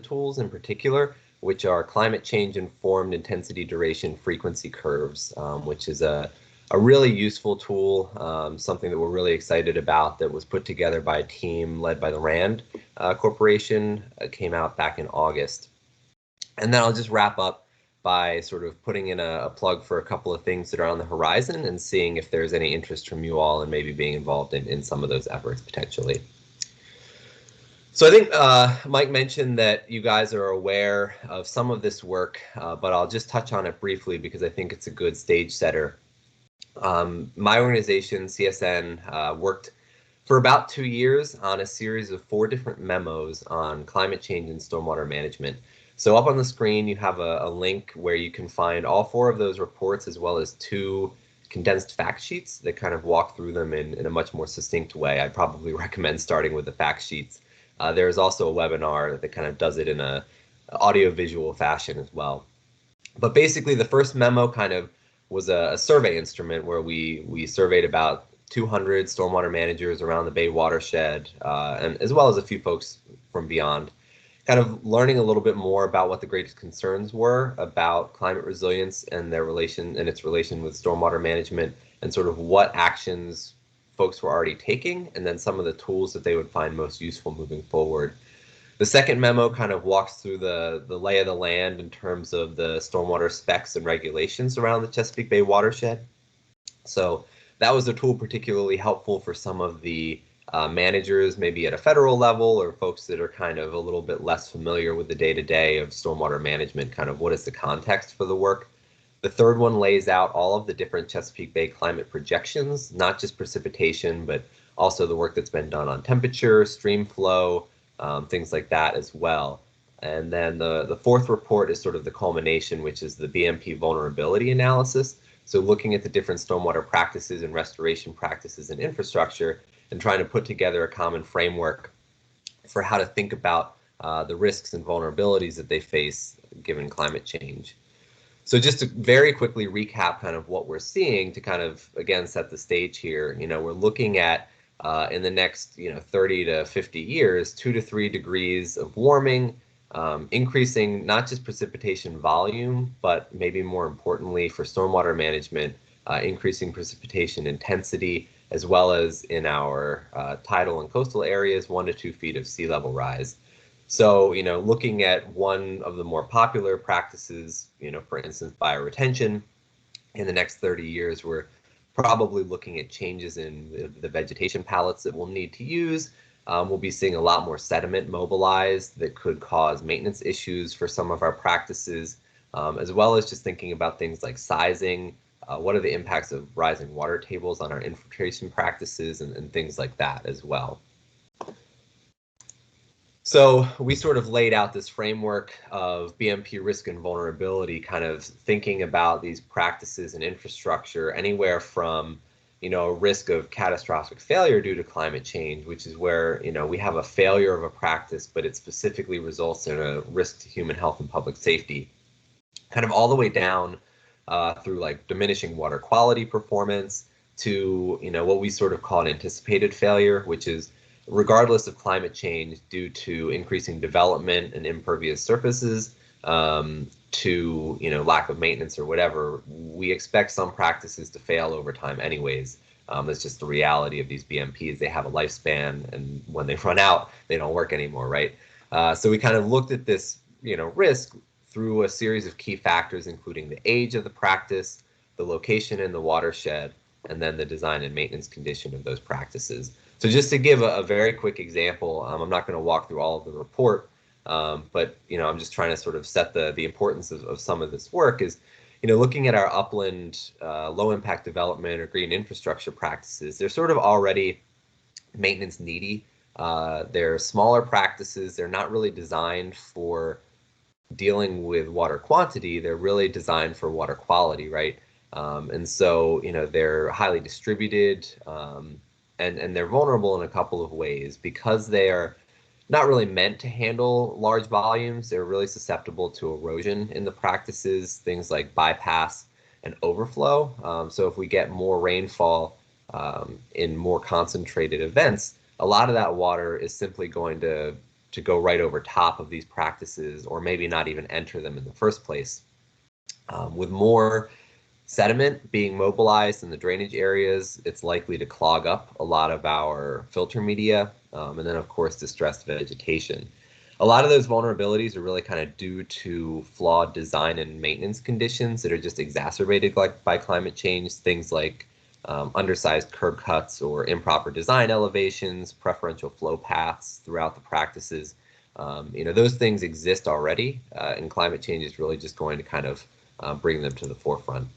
tools in particular, which are climate change informed intensity duration frequency curves, which is a really useful tool, something that we're really excited about, that was put together by a team led by the RAND Corporation. It came out back in August. And then I'll just wrap up by sort of putting in a plug for a couple of things that are on the horizon and seeing if there's any interest from you all and maybe being involved in some of those efforts potentially. So I think Mike mentioned that you guys are aware of some of this work, but I'll just touch on it briefly because I think it's a good stage setter. My organization, CSN, worked for about 2 years on a series of 4 different memos on climate change and stormwater management. So up on the screen, you have a link where you can find all 4 of those reports, as well as 2 condensed fact sheets that kind of walk through them in a much more succinct way. I'd probably recommend starting with the fact sheets. There's also a webinar that kind of does it in a audio-visual fashion as well. But basically, the first memo kind of was a survey instrument where we surveyed about 200 stormwater managers around the Bay watershed, and as well as a few folks from beyond, kind of learning a little bit more about what the greatest concerns were about climate resilience and its relation with stormwater management, and sort of what actions folks were already taking, and then some of the tools that they would find most useful moving forward. The second memo kind of walks through the lay of the land in terms of the stormwater specs and regulations around the Chesapeake Bay watershed. So that was a tool particularly helpful for some of the managers, maybe at a federal level, or folks that are kind of a little bit less familiar with the day-to-day of stormwater management, kind of what is the context for the work. The third one lays out all of the different Chesapeake Bay climate projections, not just precipitation, but also the work that's been done on temperature, stream flow, things like that as well. And then the fourth report is sort of the culmination, which is the BMP vulnerability analysis. So looking at the different stormwater practices and restoration practices and infrastructure, and trying to put together a common framework for how to think about the risks and vulnerabilities that they face given climate change. So just to very quickly recap kind of what we're seeing to kind of, again, set the stage here, we're looking at in the next 30 to 50 years, 2 to 3 degrees of warming, increasing not just precipitation volume, but maybe more importantly for stormwater management, increasing precipitation intensity, as well as in our tidal and coastal areas, 1 to 2 feet of sea level rise. So, looking at one of the more popular practices, for instance, bioretention, in the next 30 years, we're probably looking at changes in the vegetation palettes that we'll need to use. We'll be seeing a lot more sediment mobilized that could cause maintenance issues for some of our practices, as well as just thinking about things like sizing, what are the impacts of rising water tables on our infiltration practices, and things like that as well. So we sort of laid out this framework of BMP risk and vulnerability, kind of thinking about these practices and infrastructure anywhere from, a risk of catastrophic failure due to climate change, which is where, we have a failure of a practice, but it specifically results in a risk to human health and public safety, kind of all the way down through like diminishing water quality performance to, what we sort of call an anticipated failure, which is regardless of climate change due to increasing development and impervious surfaces, to lack of maintenance or whatever, we expect some practices to fail over time anyways. That's just the reality of these BMPs. They have a lifespan, and when they run out, they don't work anymore, right? So we kind of looked at this risk through a series of key factors, including the age of the practice, the location in the watershed, and then the design and maintenance condition of those practices. So just to give a very quick example, I'm not going to walk through all of the report, but I'm just trying to sort of set the importance of some of this work is, looking at our upland low impact development or green infrastructure practices, they're sort of already maintenance needy. They're smaller practices. They're not really designed for dealing with water quantity. They're really designed for water quality, right? And so, they're highly distributed, and they're vulnerable in a couple of ways because they are not really meant to handle large volumes. They're really susceptible to erosion in the practices, things like bypass and overflow. So if we get more rainfall in more concentrated events, a lot of that water is simply going to to go right over top of these practices, or maybe not even enter them in the first place. With more sediment being mobilized in the drainage areas, it's likely to clog up a lot of our filter media, and then of course distressed vegetation. A lot of those vulnerabilities are really kind of due to flawed design and maintenance conditions that are just exacerbated by climate change, things like undersized curb cuts or improper design elevations, preferential flow paths throughout the practices. Those things exist already, and climate change is really just going to kind of bring them to the forefront.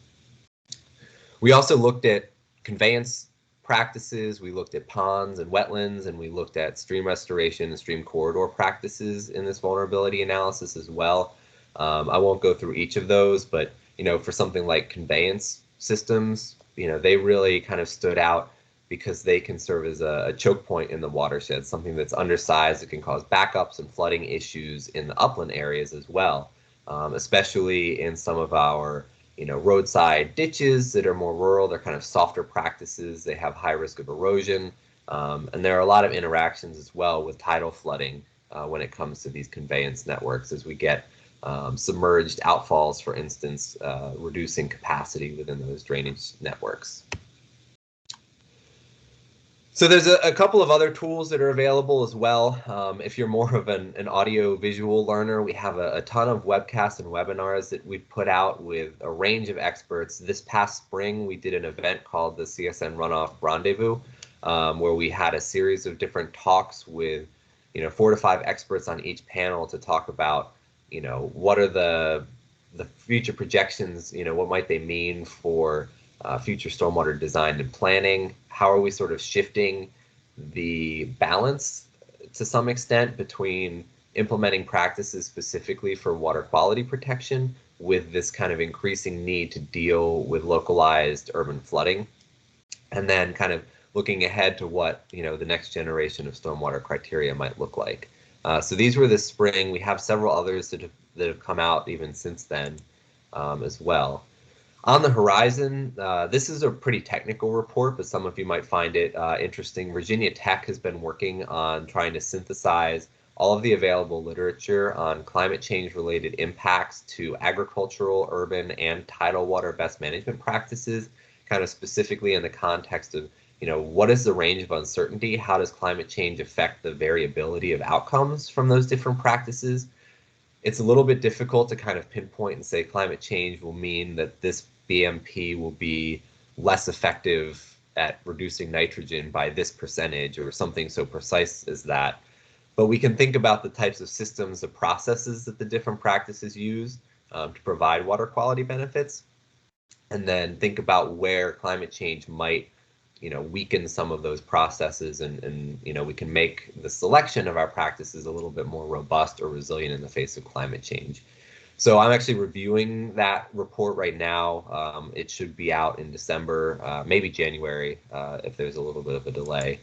We also looked at conveyance practices, we looked at ponds and wetlands, and we looked at stream restoration and stream corridor practices in this vulnerability analysis as well. I won't go through each of those, but for something like conveyance systems, they really kind of stood out because they can serve as a choke point in the watershed, something that's undersized. It can cause backups and flooding issues in the upland areas as well, especially in some of our roadside ditches that are more rural. They're kind of softer practices. They have high risk of erosion. And there are a lot of interactions as well with tidal flooding when it comes to these conveyance networks as we get submerged outfalls, for instance, reducing capacity within those drainage networks. So there's a couple of other tools that are available as well. If you're more of an audio-visual learner, we have a ton of webcasts and webinars that we've put out with a range of experts. This past spring, we did an event called the CSN Runoff Rendezvous, where we had a series of different talks with 4 to 5 experts on each panel to talk about what are the future projections, what might they mean for future stormwater design and planning. How are we sort of shifting the balance to some extent between implementing practices specifically for water quality protection with this kind of increasing need to deal with localized urban flooding, and then kind of looking ahead to what the next generation of stormwater criteria might look like. So these were this spring. We have several others that have come out even since then as well. On the horizon, this is a pretty technical report, but some of you might find it interesting. Virginia Tech has been working on trying to synthesize all of the available literature on climate change related impacts to agricultural, urban, and tidal water best management practices, kind of specifically in the context of, what is the range of uncertainty? How does climate change affect the variability of outcomes from those different practices? It's a little bit difficult to kind of pinpoint and say climate change will mean that this BMP will be less effective at reducing nitrogen by this percentage or something so precise as that. But we can think about the types of systems, the processes that the different practices use to provide water quality benefits, and then think about where climate change might weaken some of those processes, and we can make the selection of our practices a little bit more robust or resilient in the face of climate change. So I'm actually reviewing that report right now. It should be out in December, maybe January, if there's a little bit of a delay.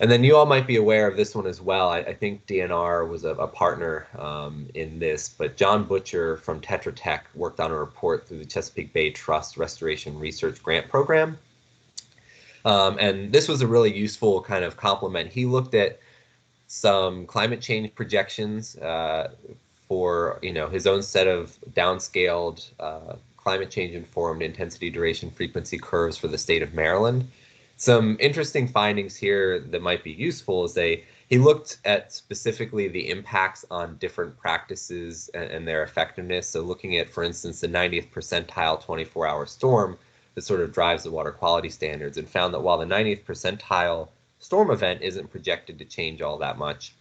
And then you all might be aware of this one as well. I think DNR was a partner in this, but John Butcher from Tetra Tech worked on a report through the Chesapeake Bay Trust Restoration Research Grant Program. And this was a really useful kind of complement. He looked at some climate change projections for his own set of downscaled climate change informed intensity, duration, frequency curves for the state of Maryland. Some interesting findings here that might be useful is he looked at specifically the impacts on different practices and their effectiveness. So looking at, for instance, the 90th percentile 24-hour storm that sort of drives the water quality standards, and found that while the 90th percentile storm event isn't projected to change all that much,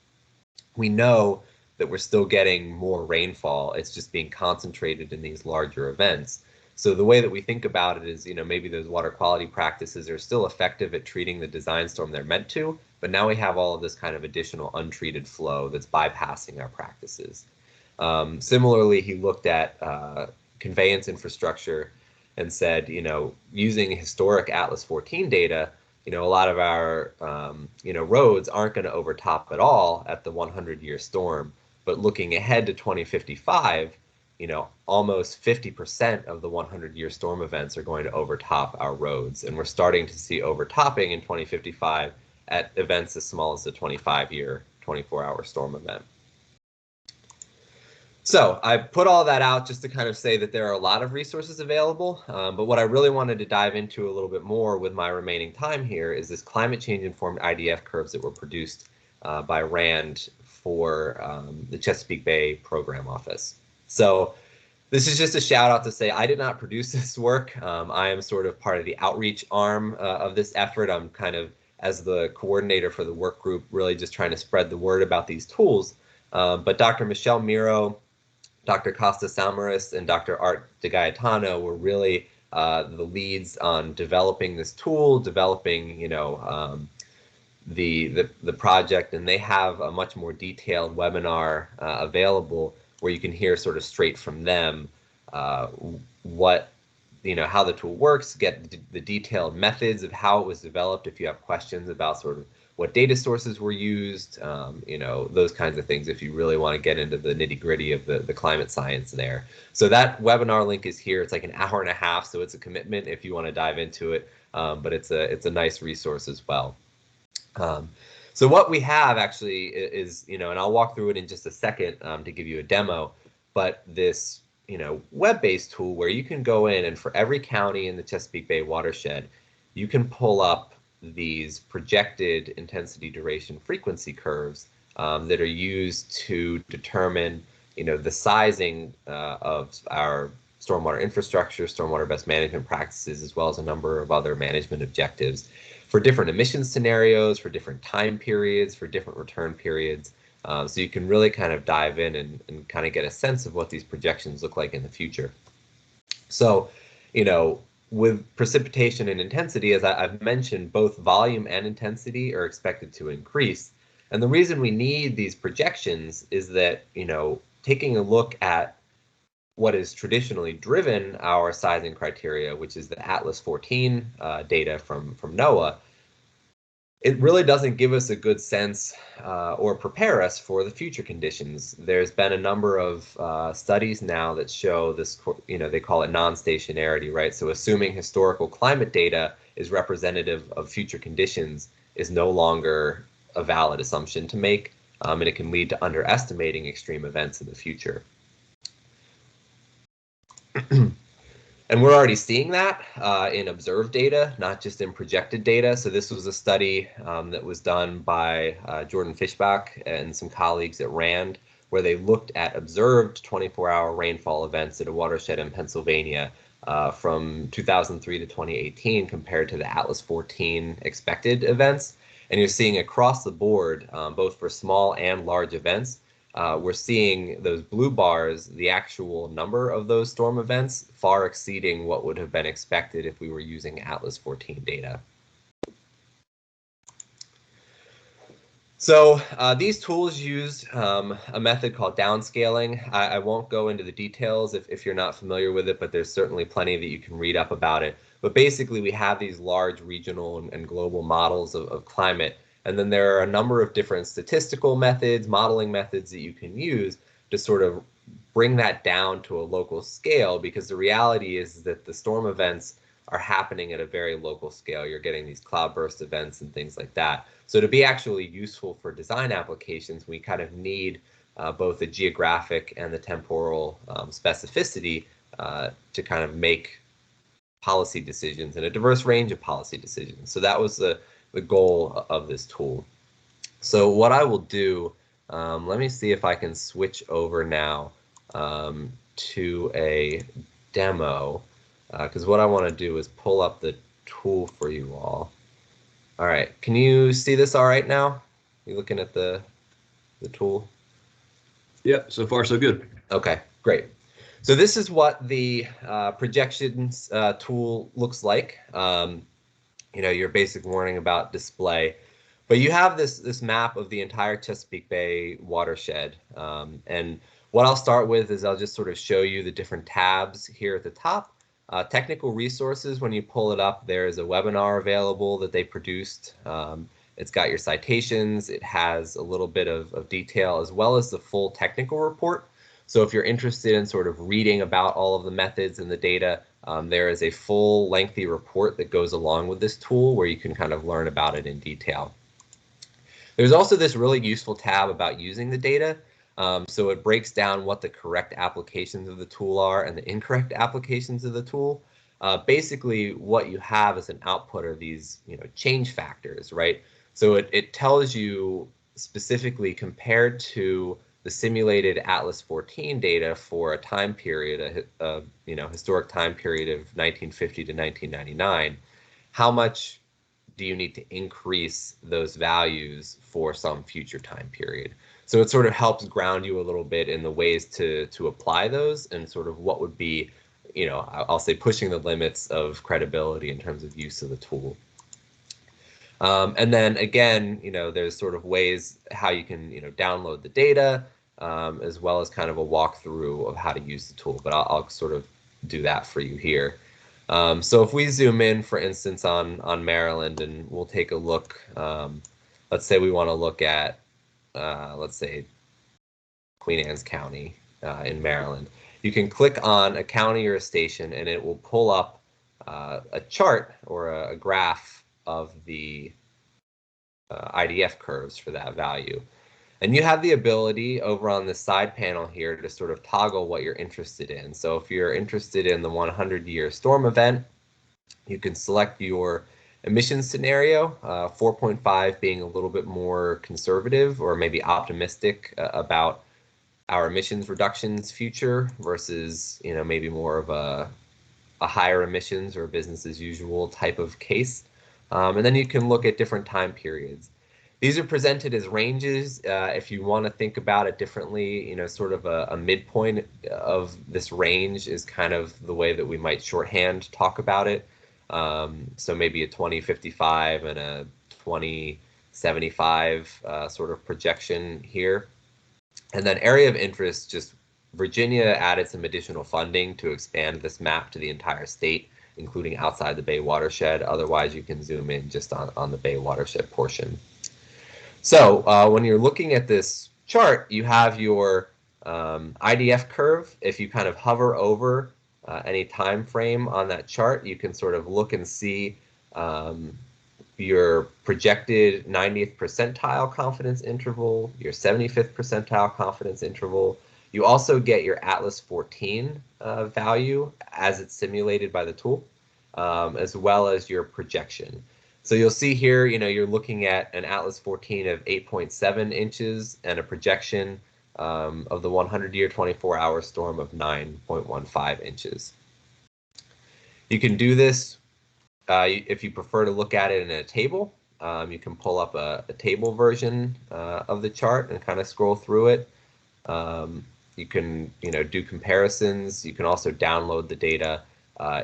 we know that we're still getting more rainfall. It's just being concentrated in these larger events. So the way that we think about it is, maybe those water quality practices are still effective at treating the design storm they're meant to, but now we have all of this kind of additional untreated flow that's bypassing our practices. Similarly, he looked at conveyance infrastructure and said, using historic Atlas 14 data, a lot of our, roads aren't going to overtop at all at the 100-year storm. But looking ahead to 2055, almost 50% of the 100-year storm events are going to overtop our roads. And we're starting to see overtopping in 2055 at events as small as the 25-year 24-hour storm event. So I put all that out just to kind of say that there are a lot of resources available, but what I really wanted to dive into a little bit more with my remaining time here is this climate change informed IDF curves that were produced by RAND for the Chesapeake Bay Program Office. So this is just a shout out to say I did not produce this work. I am sort of part of the outreach arm of this effort. I'm kind of, as the coordinator for the work group, really just trying to spread the word about these tools. But Dr. Michelle Miro, Dr. Costa Samaras, and Dr. Art DeGaetano were really the leads on developing this tool, developing, the project, and they have a much more detailed webinar available where you can hear sort of straight from them what, how the tool works, get the detailed methods of how it was developed if you have questions about sort of what data sources were used, those kinds of things if you really want to get into the nitty-gritty of the climate science there. So that webinar link is here. It's like an hour and a half, so it's a commitment if you want to dive into it, but it's a nice resource as well. So what we have actually is, and I'll walk through it in just a second to give you a demo, but this, web-based tool where you can go in and for every county in the Chesapeake Bay watershed, you can pull up these projected intensity, duration, frequency curves that are used to determine, the sizing of our stormwater infrastructure, stormwater best management practices, as well as a number of other management objectives for different emission scenarios, for different time periods, for different return periods. So you can really kind of dive in and kind of get a sense of what these projections look like in the future. So, with precipitation and intensity, as I've mentioned, both volume and intensity are expected to increase. And the reason we need these projections is that, taking a look at what is traditionally driven our sizing criteria, which is the Atlas 14 data from NOAA, it really doesn't give us a good sense or prepare us for the future conditions. There's been a number of studies now that show this, they call it non-stationarity, right? So assuming historical climate data is representative of future conditions is no longer a valid assumption to make, and it can lead to underestimating extreme events in the future. And we're already seeing that in observed data, not just in projected data. So this was a study that was done by Jordan Fischbach and some colleagues at RAND, where they looked at observed 24-hour rainfall events at a watershed in Pennsylvania from 2003 to 2018 compared to the Atlas 14 expected events. And you're seeing across the board, both for small and large events, we're seeing those blue bars, the actual number of those storm events far exceeding what would have been expected if we were using Atlas 14 data. So these tools use a method called downscaling. I won't go into the details if you're not familiar with it, but there's certainly plenty that you can read up about it. But basically, we have these large regional and global models of climate. And then there are a number of different statistical methods, modeling methods that you can use to sort of bring that down to a local scale, because the reality is that the storm events are happening at a very local scale. You're getting these cloudburst events and things like that. So to be actually useful for design applications, we kind of need both the geographic and the temporal specificity to kind of make policy decisions and a diverse range of policy decisions. So that was the goal of this tool. So what I will do, let me see if I can switch over now to a demo, because what I want to do is pull up the tool for you all. All right, can you see this all right now? You looking at the tool? Yeah, so far so good. Okay, great. So this is what the projections tool looks like. Your basic warning about display, but you have this map of the entire Chesapeake Bay watershed. And what I'll start with is I'll just sort of show you the different tabs here at the top. Technical resources, when you pull it up, there is a webinar available that they produced. It's got your citations. It has a little bit of detail as well as the full technical report. So if you're interested in sort of reading about all of the methods and the data, there is a full lengthy report that goes along with this tool where you can kind of learn about it in detail. There's also this really useful tab about using the data. So it breaks down what the correct applications of the tool are and the incorrect applications of the tool. Basically, what you have as an output are these, change factors, right? So it tells you specifically compared to the simulated Atlas 14 data for a time period, a historic time period of 1950 to 1999, how much do you need to increase those values for some future time period? So it sort of helps ground you a little bit in the ways to apply those and sort of what would be, I'll say pushing the limits of credibility in terms of use of the tool. And then again, there's sort of ways how you can, download the data, as well as kind of a walkthrough of how to use the tool. But I'll sort of do that for you here. So if we zoom in, for instance, on Maryland, and we'll take a look, let's say we want to look at, let's say, Queen Anne's County in Maryland. You can click on a county or a station, and it will pull up a chart or a graph of the IDF curves for that value. And you have the ability over on the side panel here to sort of toggle what you're interested in. So if you're interested in the 100-year storm event, you can select your emissions scenario, 4.5 being a little bit more conservative or maybe optimistic about our emissions reductions future versus, maybe more of a higher emissions or business as usual type of case. And then you can look at different time periods. These are presented as ranges. If you want to think about it differently, sort of a midpoint of this range is kind of the way that we might shorthand talk about it. So maybe a 2055 and a 2075 sort of projection here. And then area of interest, just Virginia added some additional funding to expand this map to the entire state, including outside the Bay watershed. Otherwise, you can zoom in just on the Bay watershed portion. So when you're looking at this chart, you have your IDF curve. If you kind of hover over any time frame on that chart, you can sort of look and see your projected 90th percentile confidence interval, your 75th percentile confidence interval. You also get your Atlas 14 value as it's simulated by the tool, as well as your projection. So you'll see here, you're looking at an Atlas 14 of 8.7 inches and a projection of the 100-year 24-hour storm of 9.15 inches. You can do this if you prefer to look at it in a table. You can pull up a table version of the chart and kind of scroll through it. You can, do comparisons. You can also download the data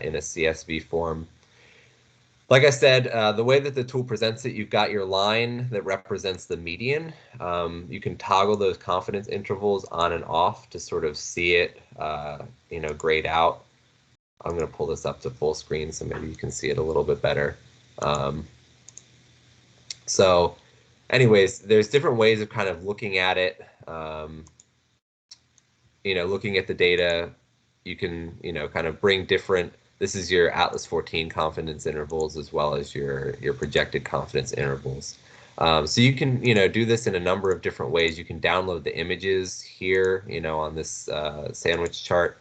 in a CSV form. Like I said, the way that the tool presents it, you've got your line that represents the median. You can toggle those confidence intervals on and off to sort of see it, grayed out. I'm going to pull this up to full screen so maybe you can see it a little bit better. So anyways, there's different ways of kind of looking at it. Looking at the data, you can, kind of bring different. This is your Atlas 14 confidence intervals as well as your projected confidence intervals. So you can, do this in a number of different ways. You can download the images here, on this sandwich chart.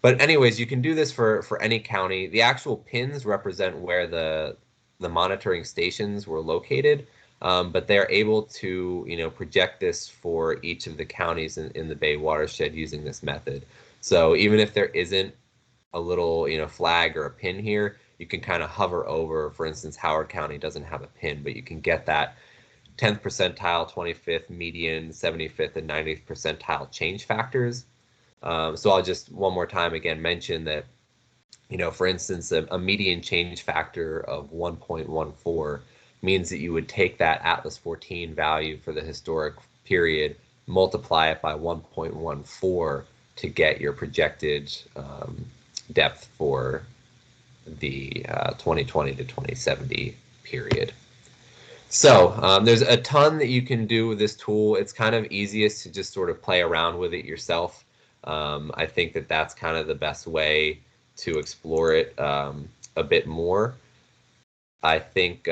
But anyways, you can do this for any county. The actual pins represent where the monitoring stations were located, but they're able to, project this for each of the counties in the Bay watershed using this method. So even if there isn't a little, flag or a pin here, you can kind of hover over. For instance, Howard County doesn't have a pin, but you can get that 10th percentile, 25th, median, 75th, and 90th percentile change factors. So I'll just one more time again mention that, for instance, a median change factor of 1.14 means that you would take that Atlas 14 value for the historic period, multiply it by 1.14 to get your projected depth for the 2020 to 2070 period. So there's a ton that you can do with this tool. It's kind of easiest to just sort of play around with it yourself. I think that that's kind of the best way to explore it a bit more. I think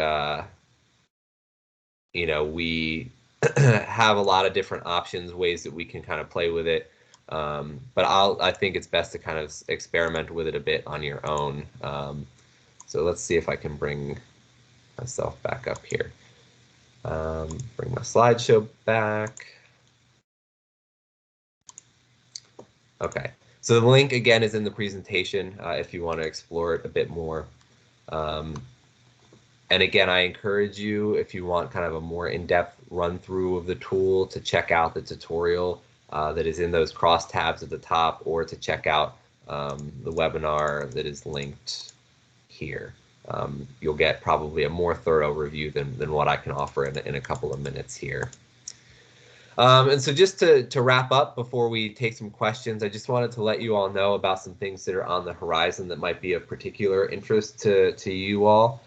we have a lot of different options, ways that we can kind of play with it. But I think it's best to kind of experiment with it a bit on your own. So let's see if I can bring myself back up here. Bring my slideshow back. Okay, so the link again is in the presentation if you want to explore it a bit more. And again, I encourage you, if you want kind of a more in-depth run through of the tool, to check out the tutorial that is in those cross tabs at the top, or to check out the webinar that is linked here. You'll get probably a more thorough review than what I can offer in a couple of minutes here. And so just to wrap up before we take some questions, I just wanted to let you all know about some things that are on the horizon that might be of particular interest to you all.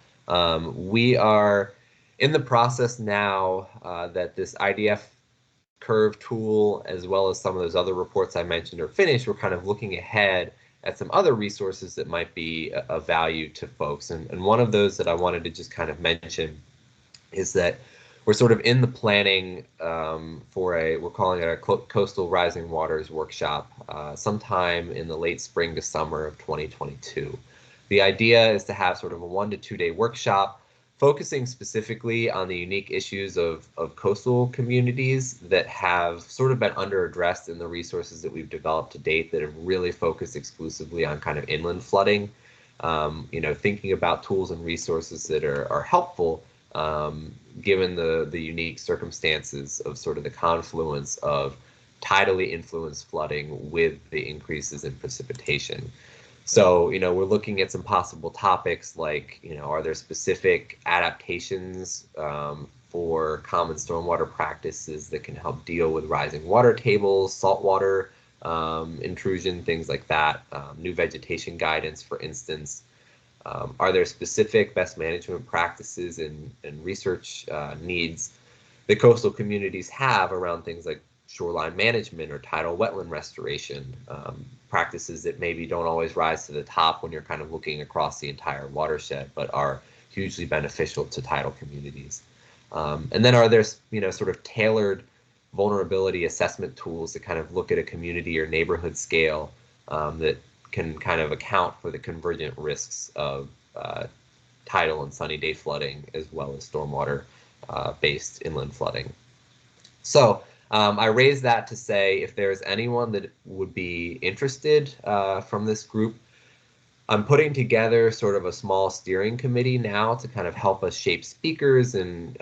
We are in the process now that this IDF curve tool, as well as some of those other reports I mentioned, are finished. We're kind of looking ahead at some other resources that might be of value to folks. And one of those that I wanted to just kind of mention is that we're sort of in the planning for we're calling it a Coastal Rising Waters Workshop sometime in the late spring to summer of 2022. The idea is to have sort of a 1 to 2 day workshop focusing specifically on the unique issues of coastal communities that have sort of been under-addressed in the resources that we've developed to date, that have really focused exclusively on kind of inland flooding. Thinking about tools and resources that are helpful given the unique circumstances of sort of the confluence of tidally influenced flooding with the increases in precipitation. So, we're looking at some possible topics like, are there specific adaptations for common stormwater practices that can help deal with rising water tables, saltwater intrusion, things like that, new vegetation guidance, for instance. Are there specific best management practices and research needs that coastal communities have around things like shoreline management or tidal wetland restoration, practices that maybe don't always rise to the top when you're kind of looking across the entire watershed, but are hugely beneficial to tidal communities. And then are there, sort of tailored vulnerability assessment tools that kind of look at a community or neighborhood scale that can kind of account for the convergent risks of tidal and sunny day flooding, as well as stormwater based inland flooding. So I raise that to say, if there's anyone that would be interested from this group, I'm putting together sort of a small steering committee now to kind of help us shape speakers and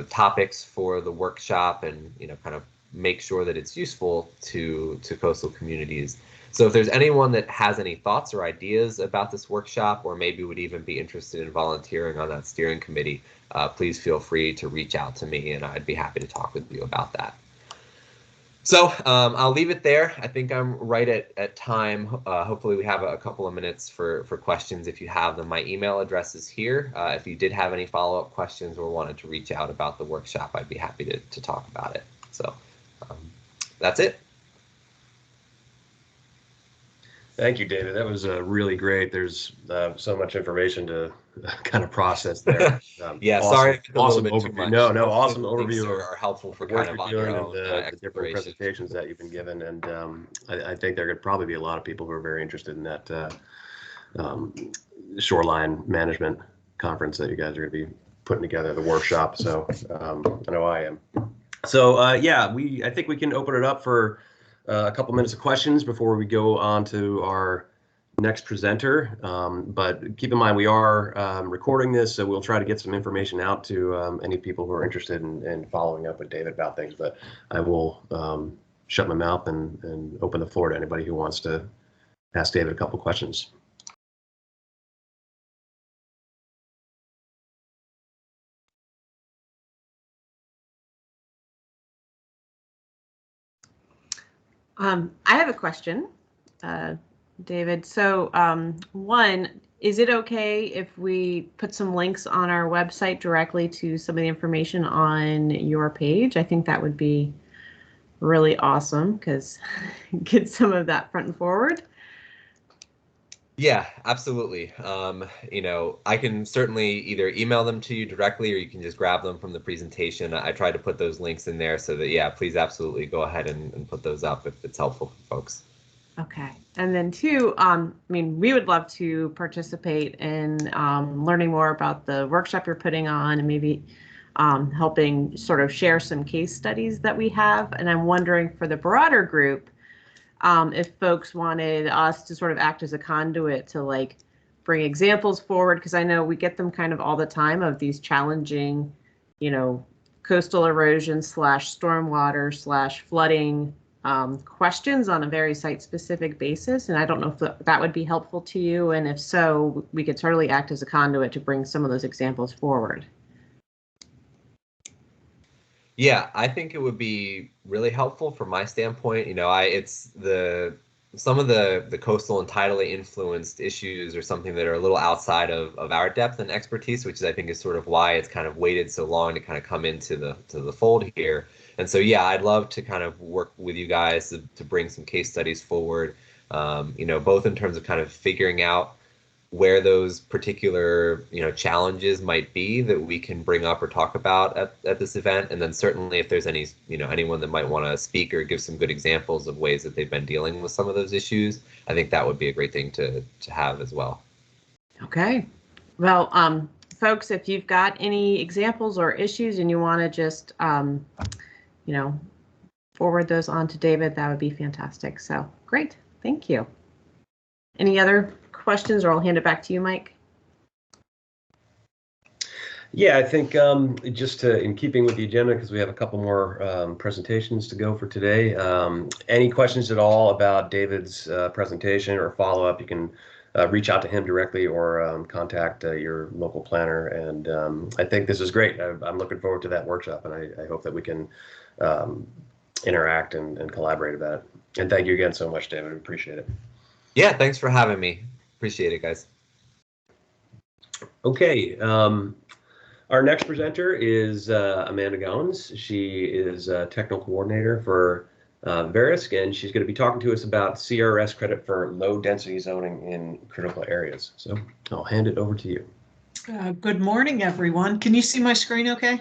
topics for the workshop, and kind of make sure that it's useful to coastal communities. So if there's anyone that has any thoughts or ideas about this workshop, or maybe would even be interested in volunteering on that steering committee, please feel free to reach out to me, and I'd be happy to talk with you about that. So I'll leave it there. I think I'm right at time. Hopefully we have a couple of minutes for questions if you have them. My email address is here. If you did have any follow-up questions or wanted to reach out about the workshop, I'd be happy to talk about it. So that's it. Thank you, David. That was really great. There's so much information to kind of process there. Yeah, awesome, sorry, awesome a little bit overview. too much. No, awesome overview are helpful for what kind of you're on your doing own and the different presentations that you've been given. And I think there could probably be a lot of people who are very interested in that shoreline management conference that you guys are going to be putting together, the workshop. So I know I am. So yeah, I think we can open it up for a couple minutes of questions before we go on to our next presenter. But keep in mind, we are recording this, so we'll try to get some information out to any people who are interested in following up with David about things. But I will shut my mouth and open the floor to anybody who wants to ask David a couple questions. I have a question, David. So one, is it okay if we put some links on our website directly to some of the information on your page? I think that would be really awesome, because get some of that front and forward. Yeah, absolutely. I can certainly either email them to you directly or you can just grab them from the presentation. I try to put those links in there so that, yeah, please absolutely go ahead and put those up if it's helpful for folks. Okay. And then two, we would love to participate in learning more about the workshop you're putting on and maybe helping sort of share some case studies that we have. And I'm wondering for the broader group, if folks wanted us to sort of act as a conduit to like bring examples forward, because I know we get them kind of all the time of these challenging, coastal erosion / stormwater / flooding questions on a very site-specific basis. And I don't know if that would be helpful to you. And if so, we could certainly act as a conduit to bring some of those examples forward. Yeah, I think it would be really helpful from my standpoint. Some of the coastal and tidally influenced issues are something that are a little outside of our depth and expertise, which I think is sort of why it's kind of waited so long to kind of come into the fold here. And so, yeah, I'd love to kind of work with you guys to bring some case studies forward, both in terms of kind of figuring out where those particular challenges might be that we can bring up or talk about at this event, and then certainly if there's anyone that might want to speak or give some good examples of ways that they've been dealing with some of those issues, I think that would be a great thing to have as well. Okay, well, folks, if you've got any examples or issues and you want to just forward those on to David, that would be fantastic. So great, thank you. Any other questions, or I'll hand it back to you, Mike? Yeah, I think just in keeping with the agenda, because we have a couple more presentations to go for today. Any questions at all about David's presentation or follow-up, you can reach out to him directly or contact your local planner. And I think this is great. I'm looking forward to that workshop, and I hope that we can interact and collaborate about it. And thank you again so much, David. We appreciate it. Yeah, thanks for having me. Appreciate it, guys. Okay. Our next presenter is Amanda Gowans. She is a technical coordinator for Verisk, and she's going to be talking to us about CRS credit for low density zoning in critical areas. So I'll hand it over to you. Good morning, everyone. Can you see my screen okay?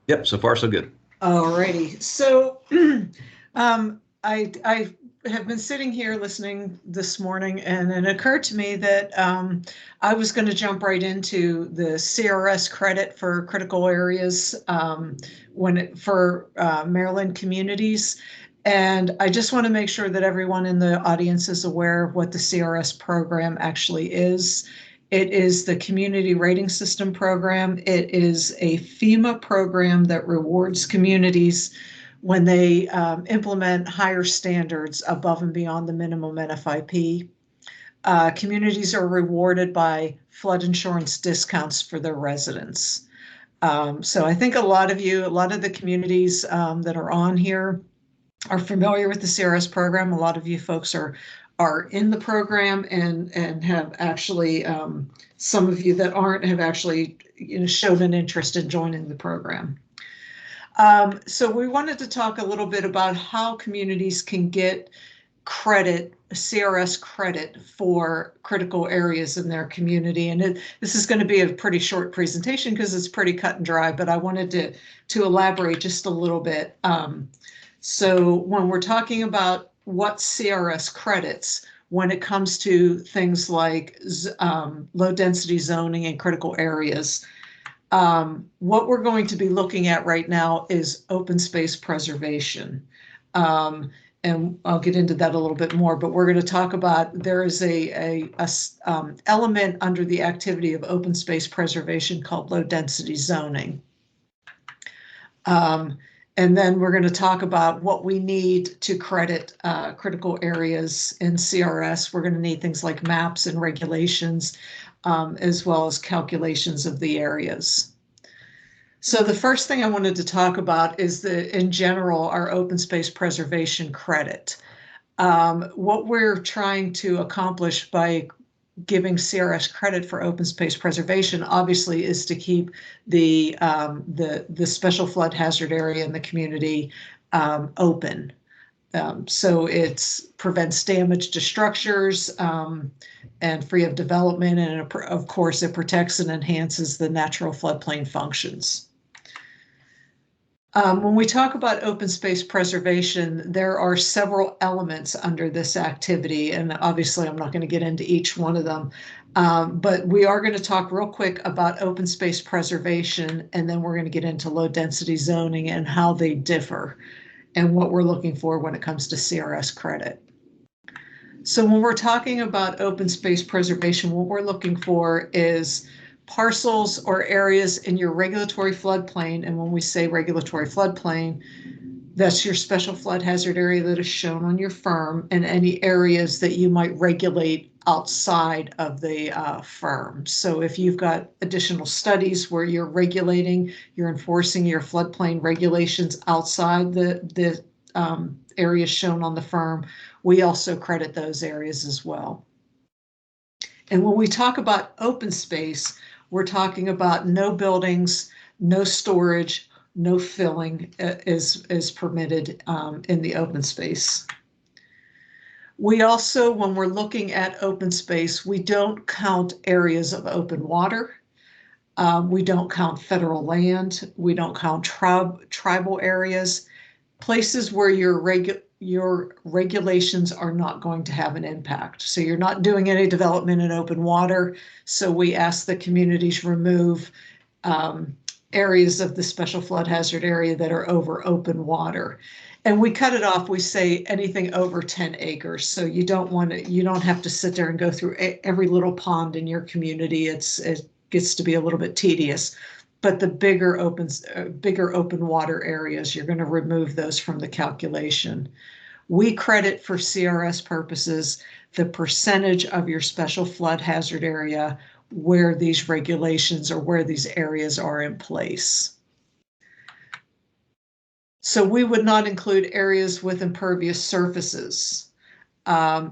Yep, so far so good. Alrighty. So I have been sitting here listening this morning, and it occurred to me that I was going to jump right into the CRS credit for critical areas for Maryland communities. And I just want to make sure that everyone in the audience is aware of what the CRS program actually is. It is the Community Rating System program. It is a FEMA program that rewards communities when they implement higher standards above and beyond the minimum NFIP. Communities are rewarded by flood insurance discounts for their residents. So I think a lot of the communities that are on here are familiar with the CRS program. A lot of you folks are in the program and have actually, some of you that aren't have actually showed an interest in joining the program. So we wanted to talk a little bit about how communities can get credit, CRS credit for critical areas in their community. And this is going to be a pretty short presentation because it's pretty cut and dry, but I wanted to elaborate just a little bit. So when we're talking about what CRS credits, when it comes to things like low density zoning in critical areas, what we're going to be looking at right now is open space preservation. And I'll get into that a little bit more, but we're going to talk about, there is a element under the activity of open space preservation called low density zoning. And then we're going to talk about what we need to credit critical areas in CRS. We're going to need things like maps and regulations, as well as calculations of the areas. So the first thing I wanted to talk about is in general, our open space preservation credit. What we're trying to accomplish by giving CRS credit for open space preservation, obviously, is to keep the special flood hazard area in the community open. So it prevents damage to structures and free of development. And of course, it protects and enhances the natural floodplain functions. When we talk about open space preservation, there are several elements under this activity, and obviously I'm not going to get into each one of them, but we are going to talk real quick about open space preservation, and then we're going to get into low density zoning and how they differ and what we're looking for when it comes to CRS credit. So when we're talking about open space preservation, what we're looking for is parcels or areas in your regulatory floodplain. And when we say regulatory floodplain, that's your special flood hazard area that is shown on your firm, and any areas that you might regulate outside of the firm. So if you've got additional studies where you're regulating, you're enforcing your floodplain regulations outside the areas shown on the firm, we also credit those areas as well. And when we talk about open space, we're talking about no buildings, no storage, no filling is permitted in the open space. We also, when we're looking at open space, we don't count areas of open water. We don't count federal land. We don't count tribal areas, places where your regulations are not going to have an impact. So you're not doing any development in open water. So we ask the communities remove areas of the special flood hazard area that are over open water. And we cut it off, we say anything over 10 acres. So you don't have to sit there and go through every little pond in your community. It gets to be a little bit tedious. But the bigger open water areas, you're going to remove those from the calculation. We credit for CRS purposes the percentage of your special flood hazard area where these regulations or where these areas are in place. So we would not include areas with impervious surfaces.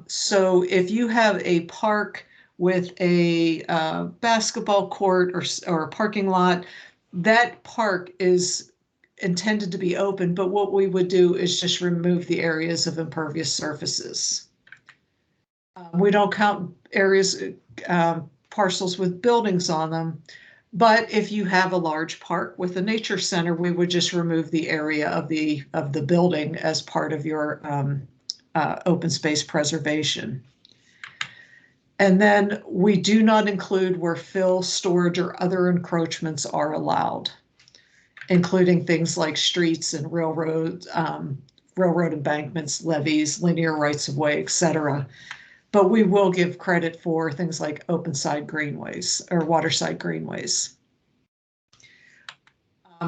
So if you have a park with a basketball court or a parking lot, that park is intended to be open, but what we would do is just remove the areas of impervious surfaces. We don't count areas, parcels with buildings on them, but if you have a large park with a nature center, we would just remove the area of the building as part of your open space preservation. And then we do not include where fill, storage, or other encroachments are allowed, including things like streets and railroad embankments, levees, linear rights of way, etc. But we will give credit for things like open side greenways or waterside greenways.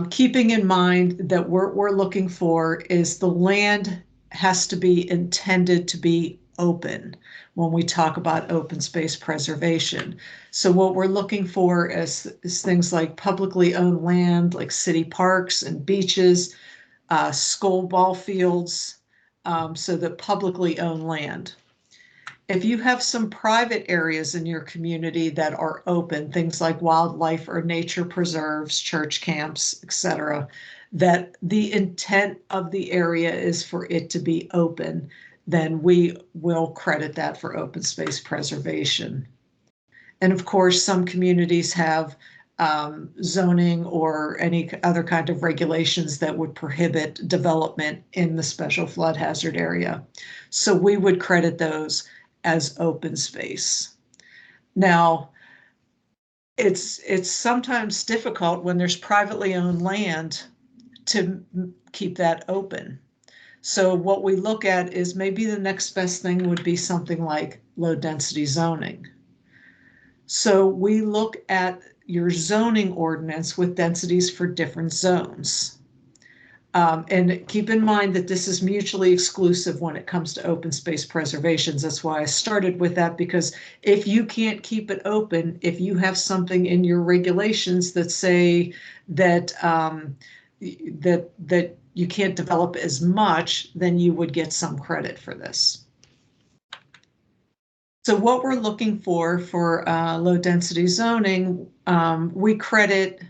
Keeping in mind that what we're looking for is the land has to be intended to be open when we talk about open space preservation. So what we're looking for is things like publicly owned land, like city parks and beaches, school ball fields, so the publicly owned land. If you have some private areas in your community that are open, things like wildlife or nature preserves, church camps, etc., that the intent of the area is for it to be open, then we will credit that for open space preservation. And of course, some communities have zoning or any other kind of regulations that would prohibit development in the special flood hazard area. So we would credit those as open space. Now, it's sometimes difficult when there's privately owned land to keep that open. So what we look at is maybe the next best thing would be something like low density zoning. So we look at your zoning ordinance with densities for different zones. And keep in mind that this is mutually exclusive when it comes to open space preservations. That's why I started with that, because if you can't keep it open, if you have something in your regulations that say that that you can't develop as much, then you would get some credit for this. So what we're looking for low density zoning, we credit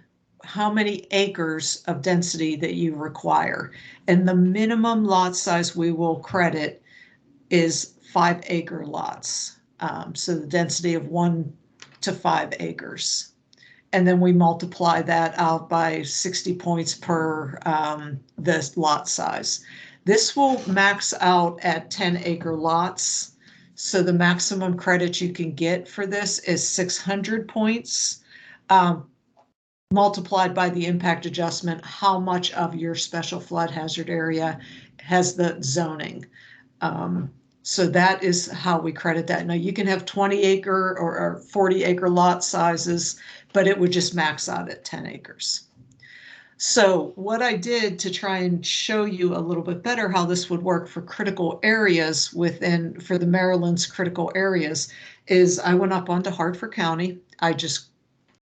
how many acres of density that you require. And the minimum lot size we will credit is 5-acre lots. So the density of 1 to 5 acres. And then we multiply that out by 60 points per the lot size. This will max out at 10-acre lots. So the maximum credit you can get for this is 600 points. Multiplied by the impact adjustment, how much of your special flood hazard area has the zoning. So that is how we credit that. Now you can have 20-acre or 40-acre lot sizes, but it would just max out at 10 acres. So what I did to try and show you a little bit better how this would work for critical areas for the Maryland's critical areas is I went up onto Hartford County. I just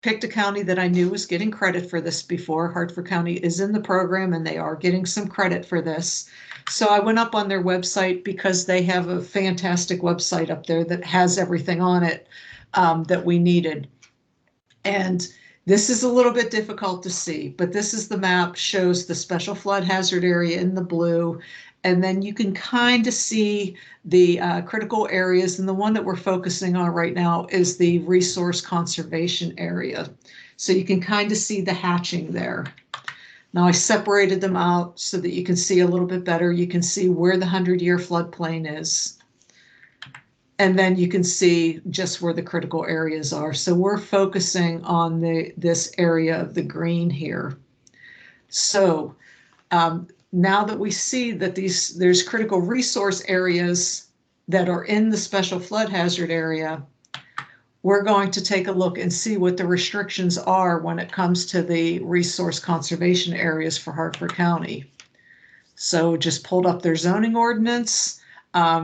picked a county that I knew was getting credit for this before. Hartford County is in the program and they are getting some credit for this. So I went up on their website because they have a fantastic website up there that has everything on it that we needed. And this is a little bit difficult to see, but this is the map, shows the special flood hazard area in the blue. And then you can kind of see the critical areas. And the one that we're focusing on right now is the resource conservation area. So you can kind of see the hatching there. Now I separated them out so that you can see a little bit better. You can see where the 100-year floodplain is. And then you can see just where the critical areas are. So we're focusing on this area of the green here. So now that we see that there's critical resource areas that are in the special flood hazard area, we're going to take a look and see what the restrictions are when it comes to the resource conservation areas for Hartford County. So just pulled up their zoning ordinance,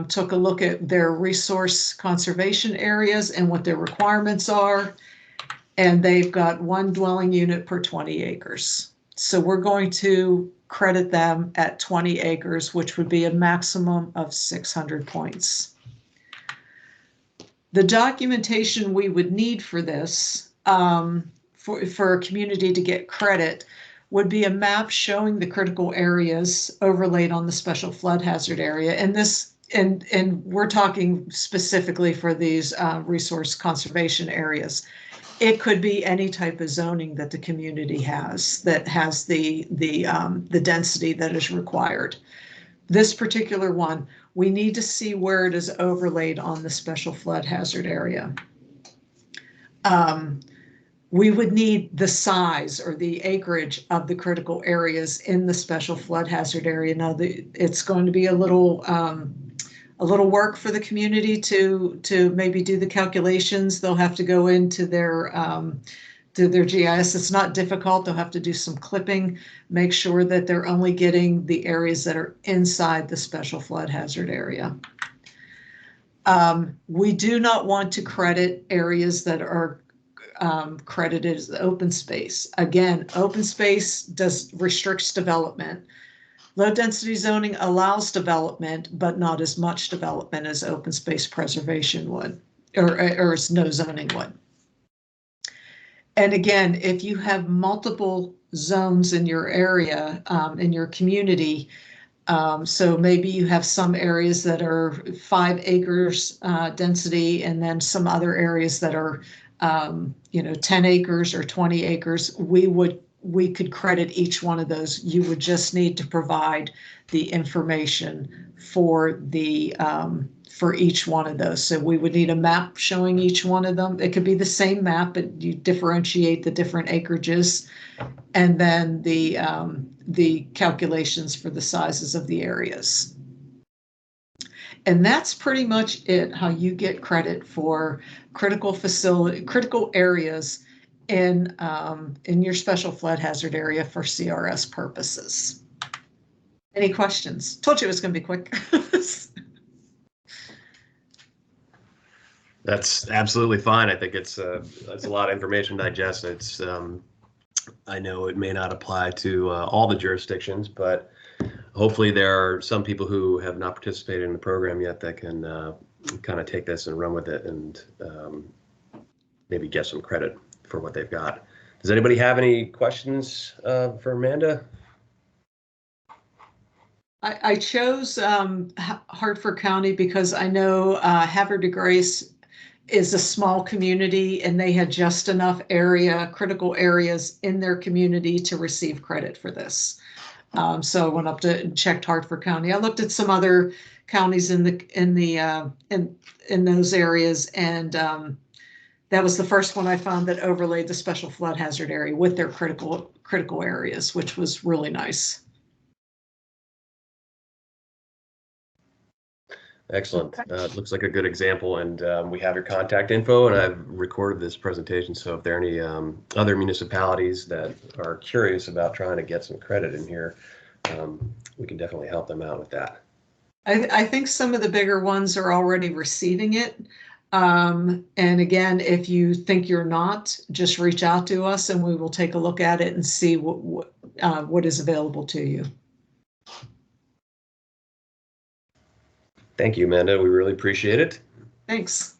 took a look at their resource conservation areas and what their requirements are, and they've got 1 dwelling unit per 20 acres. So we're going to credit them at 20 acres, which would be a maximum of 600 points. The documentation we would need for this, for a community to get credit, would be a map showing the critical areas overlaid on the special flood hazard area. And we're talking specifically for these resource conservation areas. It could be any type of zoning that the community has that has the density that is required. This particular one, we need to see where it is overlaid on the special flood hazard area. We would need the size or the acreage of the critical areas in the special flood hazard area. Now, it's going to be a little work for the community to maybe do the calculations. They'll have to go into their GIS. It's not difficult. They'll have to do some clipping, make sure that they're only getting the areas that are inside the special flood hazard area. We do not want to credit areas that are credited as open space. Again, open space restricts development. Low density zoning allows development, but not as much development as open space preservation would, or as no zoning would. And again, if you have multiple zones in your area, in your community, so maybe you have some areas that are 5 acres density, and then some other areas that are 10 acres or 20 acres, we could credit each one of those. You would just need to provide the information for for each one of those. So we would need a map showing each one of them. It could be the same map, but you differentiate the different acreages, and then the calculations for the sizes of the areas. And that's pretty much it, how you get credit for critical areas in your special flood hazard area for CRS purposes. Any questions? Told you it was going to be quick. That's absolutely fine. I think that's a lot of information to digest. It's I know it may not apply to all the jurisdictions, but hopefully there are some people who have not participated in the program yet that can kind of take this and run with it and maybe get some credit for what they've got. Does anybody have any questions for Amanda? I chose Hartford County because I know Havre de Grace is a small community and they had just enough critical areas in their community to receive credit for this. So I went up to and checked Hartford County. I looked at some other counties in those areas, and that was the first one I found that overlaid the special flood hazard area with their critical areas, which was really nice. Excellent. Looks like a good example, and we have your contact info, and I've recorded this presentation. So if there are any other municipalities that are curious about trying to get some credit in here, we can definitely help them out with that. I think some of the bigger ones are already receiving it. And again, if you think you're not, just reach out to us and we will take a look at it and see what is available to you. Thank you, Amanda. We really appreciate it. Thanks.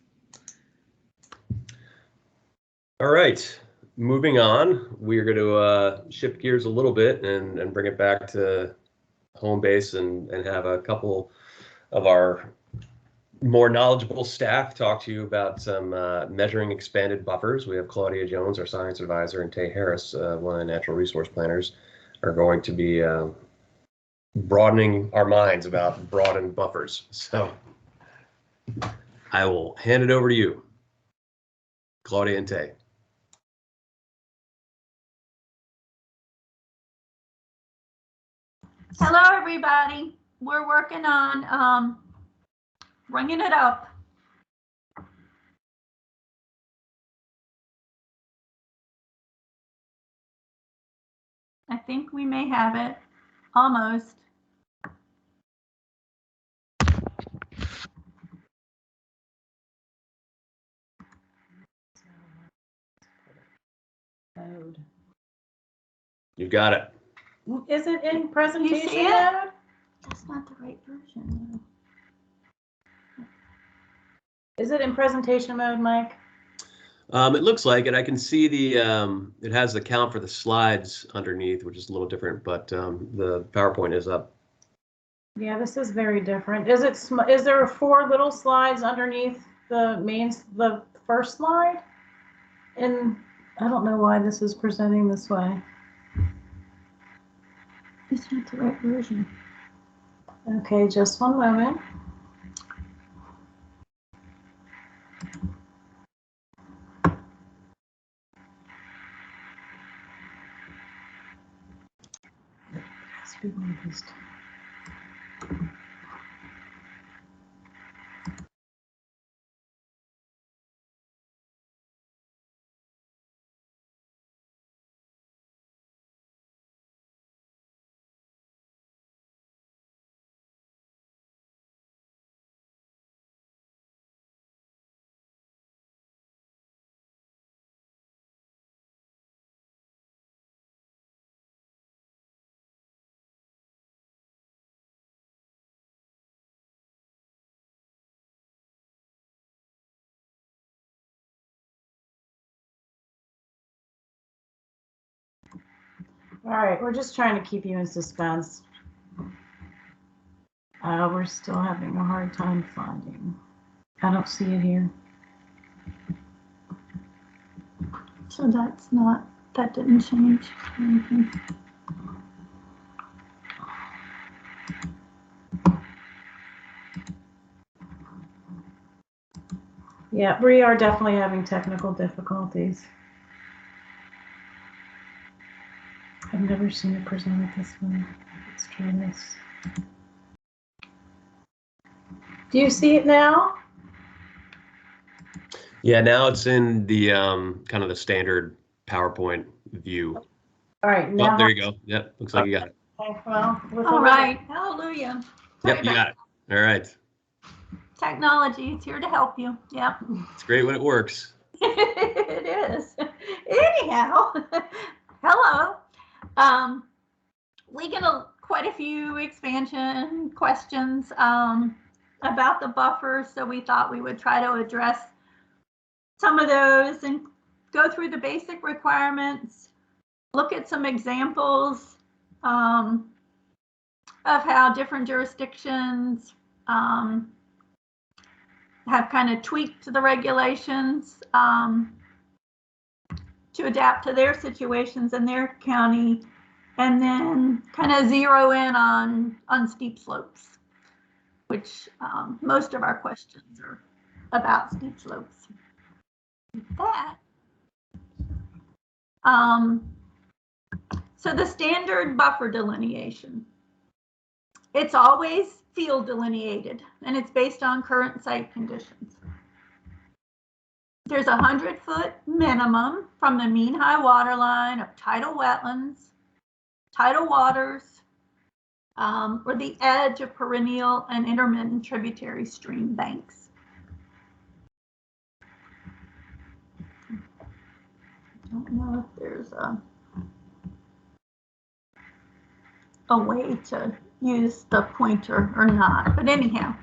All right, moving on. We are going to shift gears a little bit and bring it back to home base and have a couple of our more knowledgeable staff talk to you about some measuring expanded buffers. We have Claudia Jones, our science advisor, and Tay Harris, one of the natural resource planners, are going to be broadening our minds about broadened buffers. So I will hand it over to you, Claudia and Tay. Hello, everybody. We're working on bringing it up. I think we may have it almost. You've got it. Is it in presentation You see it? mode? That's not the right version. Is it in presentation mode, Mike? It looks like it. I can see the it has the count for the slides underneath, which is a little different, but the PowerPoint is up. Yeah, this is very different. Is there 4 little slides underneath the first slide? And I don't know why this is presenting this way. It's not the right version. Okay, just one moment. It has to be one of these two. All right, we're just trying to keep you in suspense. We're still having a hard time finding. I don't see it here. So that didn't change anything. Yeah, we are definitely having technical difficulties. I've never seen it presented this way. Let's try this. Do you see it now? Yeah, now it's in the kind of the standard PowerPoint view. All right, now. Oh, there you go. Yep, looks like you got it. Okay, well, All right, hallelujah. Yep, you got it. All right. Technology is here to help you. Yep. It's great when it works. It is. Anyhow, hello. We get quite a few expansion questions about the buffers, so we thought we would try to address some of those and go through the basic requirements, look at some examples of how different jurisdictions have kind of tweaked the regulations to adapt to their situations in their county, and then kind of zero in on steep slopes, which most of our questions are about steep slopes. With that, so the standard buffer delineation, it's always field delineated, and it's based on current site conditions. There's a 100-foot minimum from the mean high water line of tidal wetlands, tidal waters, or the edge of perennial and intermittent tributary stream banks. I don't know if there's a way to use the pointer or not, but anyhow,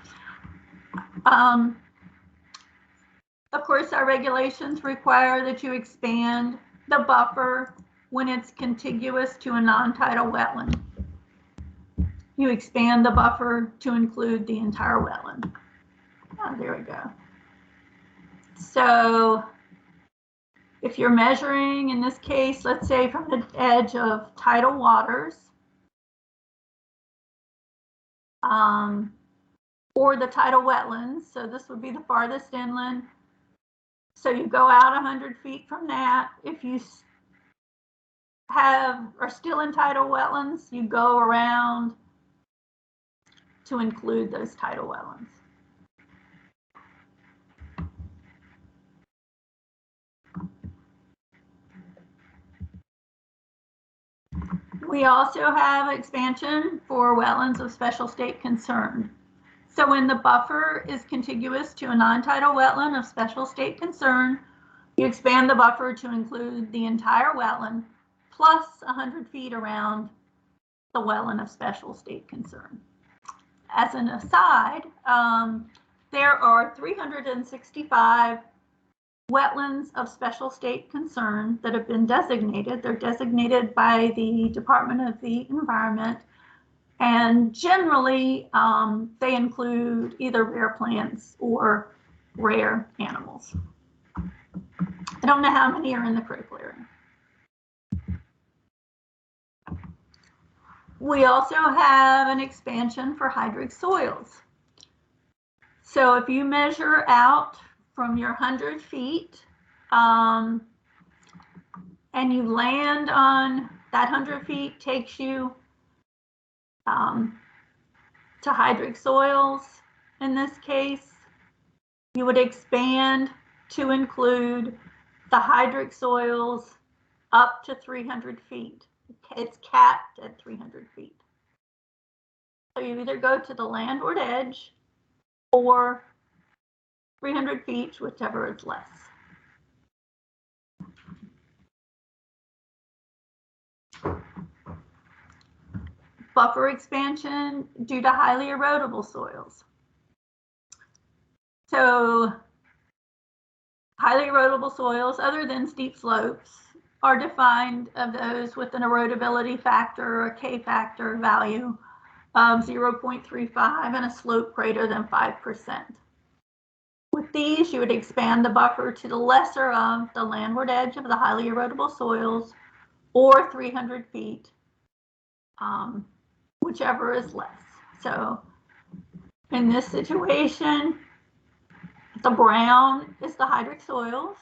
of course, our regulations require that you expand the buffer when it's contiguous to a non-tidal wetland. You expand the buffer to include the entire wetland. Oh, there we go. So if you're measuring, in this case, let's say from the edge of tidal waters, or the tidal wetlands, so this would be the farthest inland. So you go out 100 feet from that. If you are still in tidal wetlands, you go around to include those tidal wetlands. We also have expansion for wetlands of special state concern. So when the buffer is contiguous to a non-tidal wetland of special state concern, you expand the buffer to include the entire wetland plus 100 feet around the wetland of special state concern. As an aside, there are 365 wetlands of special state concern that have been designated. They're designated by the Department of the Environment, and generally they include either rare plants or rare animals. I don't know how many are in the critical area. We also have an expansion for hydric soils. So if you measure out from your 100 feet and you land on that 100 feet, takes you to hydric soils. In this case, you would expand to include the hydric soils up to 300 feet. It's capped at 300 feet. So you either go to the landward edge or 300 feet, whichever is less. Buffer expansion due to highly erodible soils. So highly erodible soils, other than steep slopes, are defined of those with an erodibility factor or a K factor value of 0.35 and a slope greater than 5%. With these, you would expand the buffer to the lesser of the landward edge of the highly erodible soils or 300 feet, whichever is less. So in this situation, the brown is the hydric soils.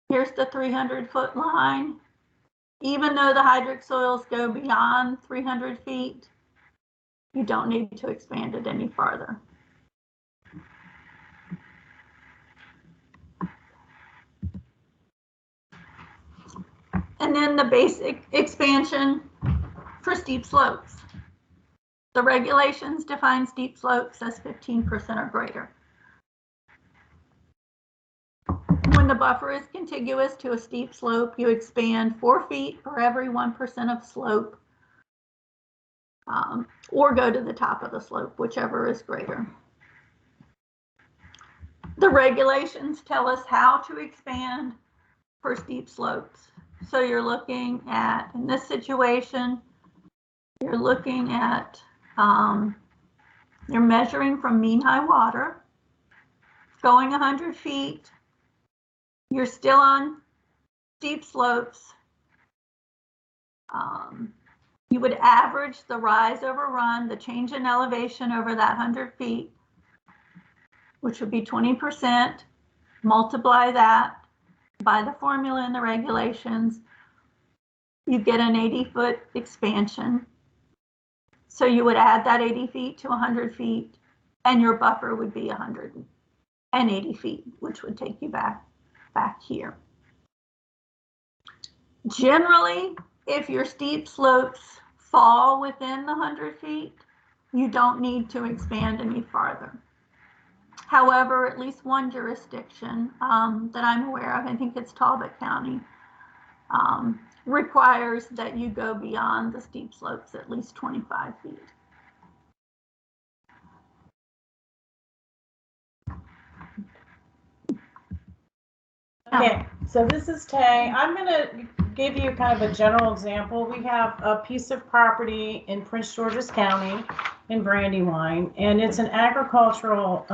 Here's the 300-foot line. Even though the hydric soils go beyond 300 feet, you don't need to expand it any farther. And then the basic expansion for steep slopes. The regulations define steep slopes as 15% or greater. When the buffer is contiguous to a steep slope, you expand 4 feet for every 1% of slope, or go to the top of the slope, whichever is greater. The regulations tell us how to expand for steep slopes. So you're looking at, in this situation, you're looking at, you're measuring from mean high water, going 100 feet, you're still on steep slopes. You would average the rise over run, the change in elevation over that 100 feet, which would be 20%. Multiply that by the formula in the regulations, you get an 80-foot expansion. So you would add that 80 feet to 100 feet, and your buffer would be 180 feet, which would take you back here. Generally, if your steep slopes fall within the 100 feet, you don't need to expand any farther. However, at least one jurisdiction that I'm aware of, I think it's Talbot County, requires that you go beyond the steep slopes at least 25 feet. Okay, so this is Tay. I'm going to give you kind of a general example. We have a piece of property in Prince George's County in Brandywine, and it's an agricultural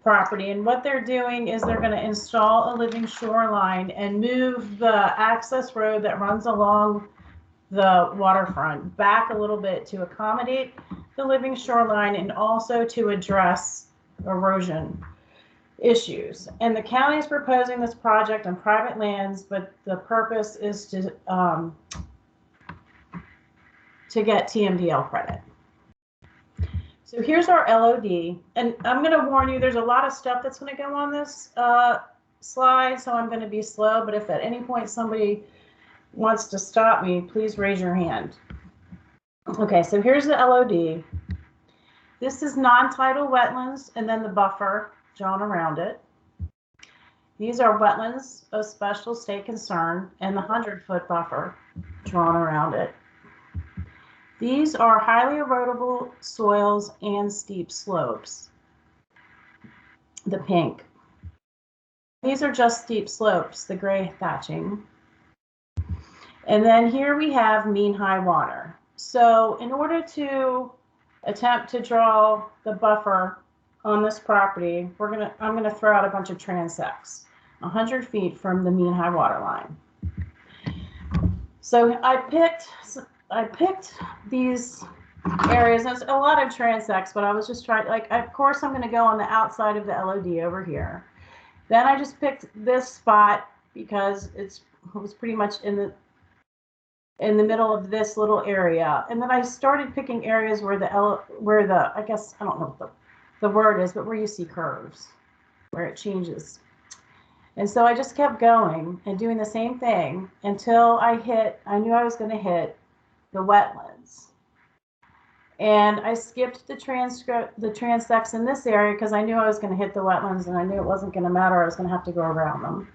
property. And what they're doing is they're going to install a living shoreline and move the access road that runs along the waterfront back a little bit to accommodate the living shoreline and also to address erosion issues. And the county is proposing this project on private lands, but the purpose is to get TMDL credit. So here's our LOD, and I'm going to warn you, there's a lot of stuff that's going to go on this slide, so I'm going to be slow, but if at any point somebody wants to stop me, please raise your hand. Okay, so here's the LOD. This is non-tidal wetlands, and then the buffer drawn around it. These are wetlands of special state concern and the 100-foot buffer drawn around it. These are highly erodible soils and steep slopes, the pink. These are just steep slopes, the gray thatching. And then here we have mean high water. So in order to attempt to draw the buffer on this property, I'm gonna throw out a bunch of transects, 100 feet from the mean high water line. So I picked these areas. There's a lot of transects, but I was just trying, like, of course I'm going to go on the outside of the LOD over here. Then I just picked this spot because it was pretty much in the middle of this little area. And then I started picking areas where I guess, I don't know what the word is, but where you see curves, where it changes. And so I just kept going and doing the same thing until I knew I was going to hit the wetlands. And I skipped the transects in this area because I knew I was going to hit the wetlands and I knew it wasn't going to matter. I was going to have to go around them.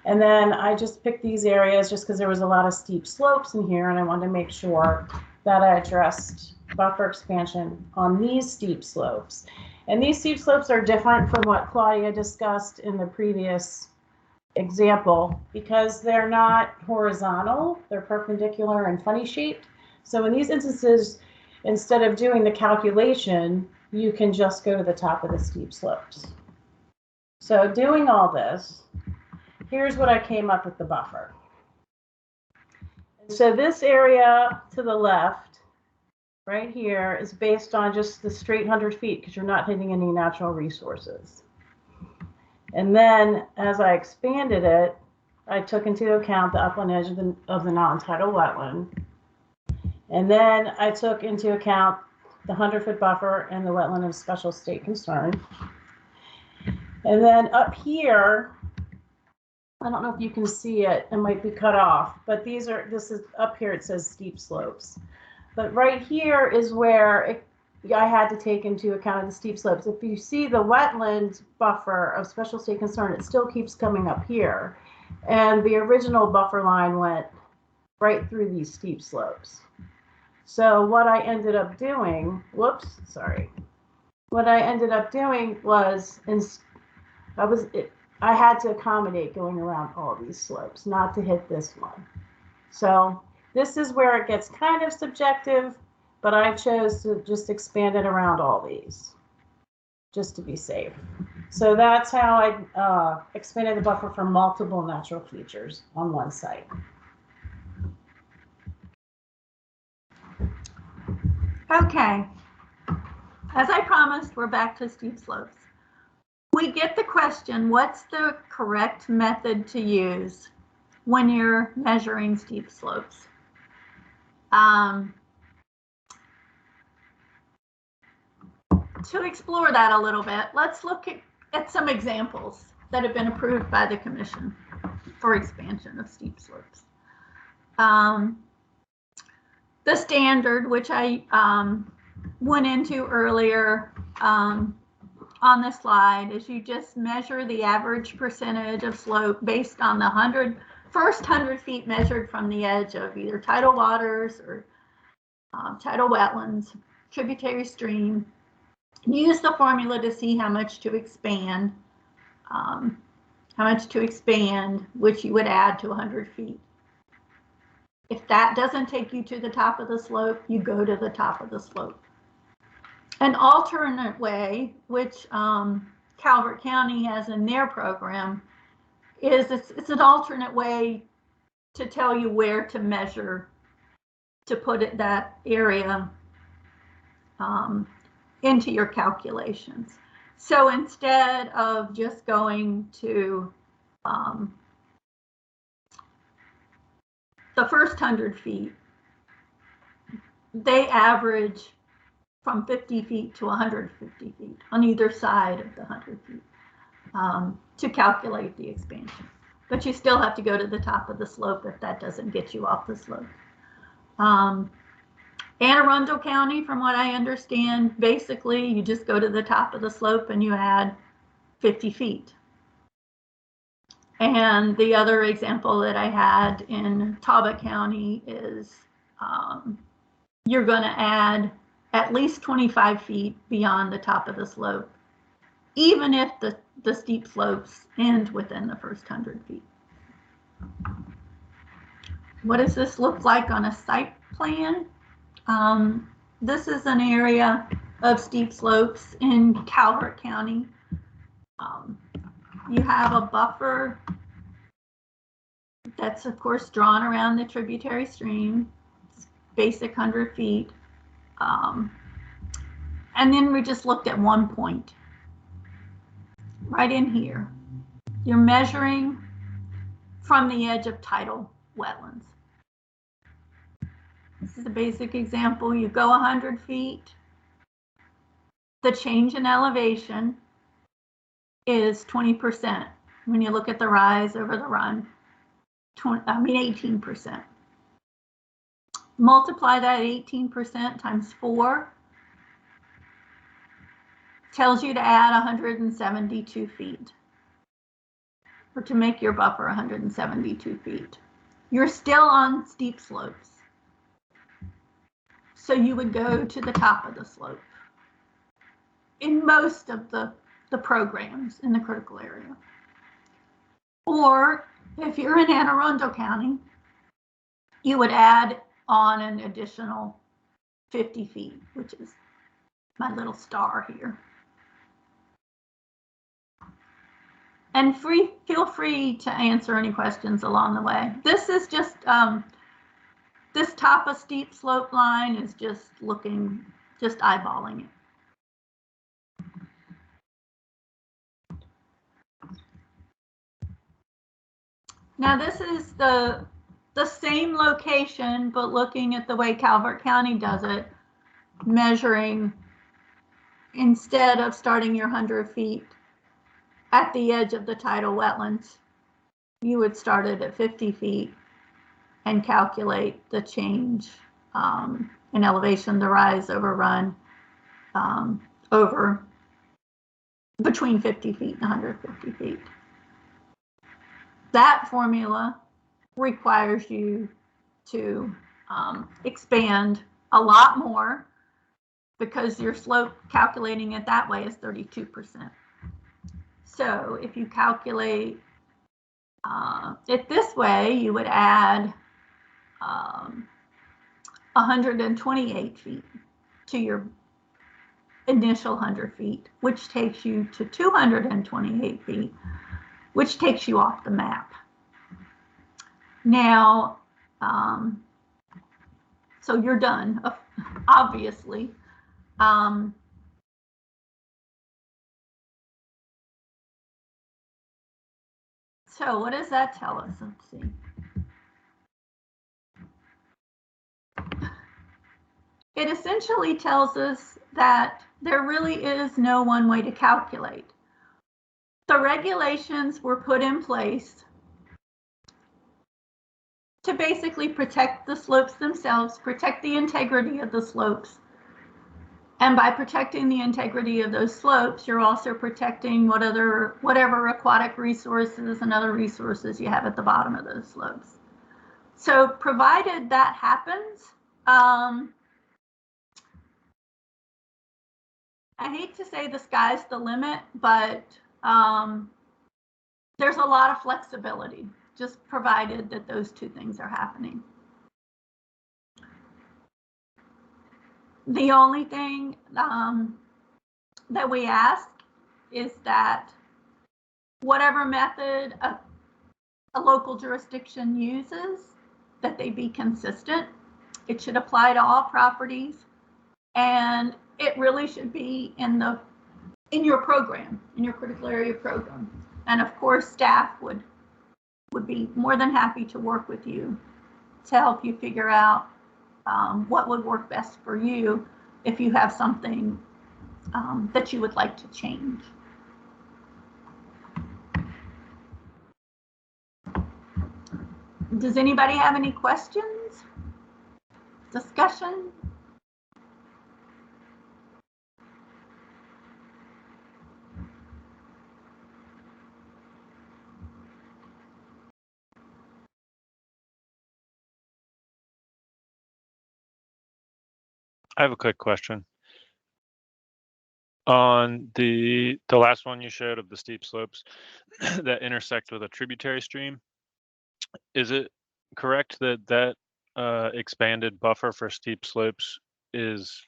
And then I just picked these areas just because there was a lot of steep slopes in here and I wanted to make sure that I addressed buffer expansion on these steep slopes. And these steep slopes are different from what Claudia discussed in the previous example because they're not horizontal, they're perpendicular and funny shaped. So in these instances, instead of doing the calculation, you can just go to the top of the steep slopes. So doing all this, here's what I came up with the buffer. So this area to the left, right here, is based on just the straight 100 feet because you're not hitting any natural resources. And then as I expanded it, I took into account the upland edge of the non-tidal wetland. And then I took into account the 100-foot buffer and the wetland of special state concern. And then up here, I don't know if you can see it, it might be cut off, but this is up here, it says steep slopes. But right here is where I had to take into account the steep slopes. If you see the wetland buffer of special state concern, it still keeps coming up here. And the original buffer line went right through these steep slopes. So what I ended up doing, what I ended up doing was I had to accommodate going around all these slopes, not to hit this one. So this is where it gets kind of subjective, but I chose to just expand it around all these, just to be safe. So that's how I expanded the buffer for multiple natural features on one site. Okay. As I promised, we're back to steep slopes. We get the question, what's the correct method to use when you're measuring steep slopes? To explore that a little bit, let's look at some examples that have been approved by the Commission for expansion of steep slopes. The standard, which I went into earlier on this slide, is you just measure the average percentage of slope based on the first 100 feet measured from the edge of either tidal waters or tidal wetlands, tributary stream. Use the formula to see how much to expand, which you would add to 100 feet. If that doesn't take you to the top of the slope, you go to the top of the slope. An alternate way, which Calvert County has in their program, is it's an alternate way to tell you where to measure, to put that area into your calculations. So instead of just going to the first 100 feet, they average from 50 feet to 150 feet on either side of the 100 feet to calculate the expansion. But you still have to go to the top of the slope if that doesn't get you off the slope. Anne Arundel County, from what I understand, basically you just go to the top of the slope and you add 50 feet. And the other example that I had in Talbot County is you're going to add at least 25 feet beyond the top of the slope, even if the steep slopes end within the first 100 feet. What does this look like on a site plan? This is an area of steep slopes in Calvert County. You have a buffer that's, of course, drawn around the tributary stream, basic 100 feet. And then we just looked at one point right in here. You're measuring from the edge of tidal wetlands. This is a basic example. You go 100 feet. The change in elevation is 20%. When you look at the rise over the run, 18%. Multiply that 18% times 4. Tells you to add 172 feet, or to make your buffer 172 feet. You're still on steep slopes. So you would go to the top of the slope in most of the programs in the critical area. Or if you're in Anne Arundel County, you would add on an additional 50 feet, which is my little star here. And feel free to answer any questions along the way. This is just, this top of steep slope line is just eyeballing it. Now this is the same location, but looking at the way Calvert County does it, measuring, instead of starting your 100 feet at the edge of the tidal wetlands, you would start it at 50 feet and calculate the change in elevation, the rise over run over between 50 feet and 150 feet. That formula requires you to expand a lot more, because your slope, calculating it that way, is 32%. So if you calculate it this way, you would add 128 feet to your initial 100 feet, which takes you to 228 feet, which takes you off the map. Now, so you're done, obviously. So what does that tell us? Let's see. It essentially tells us that there really is no one way to calculate. The regulations were put in place to basically protect the slopes themselves, protect the integrity of the slopes. And by protecting the integrity of those slopes, you're also protecting whatever aquatic resources and other resources you have at the bottom of those slopes. So provided that happens, I hate to say the sky's the limit, but there's a lot of flexibility, just provided that those two things are happening. The only thing that we ask is that whatever method a local jurisdiction uses, that they be consistent. It should apply to all properties, and it really should be in your program, in your critical area program. And of course, staff would be more than happy to work with you to help you figure out what would work best for you if you have something that you would like to change. Does anybody have any questions? Discussion? I have a quick question. On the last one you showed of the steep slopes that intersect with a tributary stream, is it correct that expanded buffer for steep slopes is